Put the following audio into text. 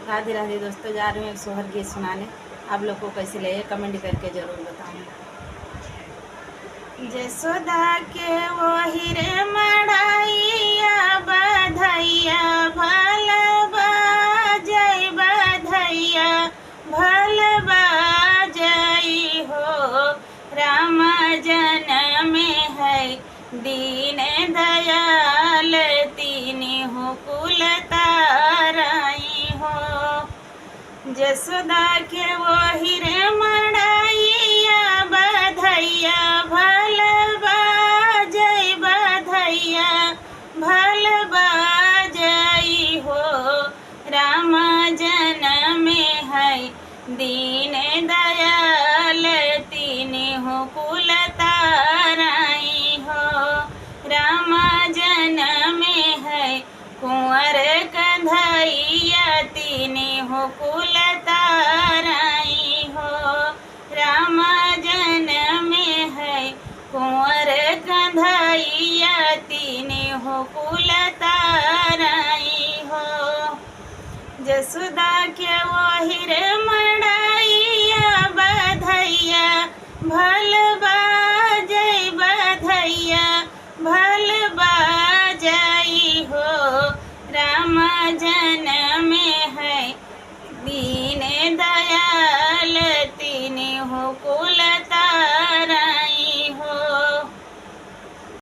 राधे राधे दोस्तों, जा रही हूँ एक सोहर गीत सुनाने। आप लोग को कैसे लगे कमेंट करके ज़रूर बताऊँ। जसोदा के वही रे मड़ाइया बधैया भल बाजई बधैया भल बाजई हो। राम जन्म है दीन दयाल तीनी हो कुल ताराई हो। जसोदा के वही रे मड़ाइया बधैया भल बाजई बधैया भल बाजई हो। राम जन्म है दीन दयाल तीनी हो कुल ताराई हो। राम जन्म है कुंवर कंधैया तीनी हो कुल ताराई हो। राम जन्म है कुंवर कंधैया तीनी हो कुल ताराई हो। जसोदा के वही रे मड़ाइया बधैया भल बाजई बधैया भल बाजई हो। राम जन्म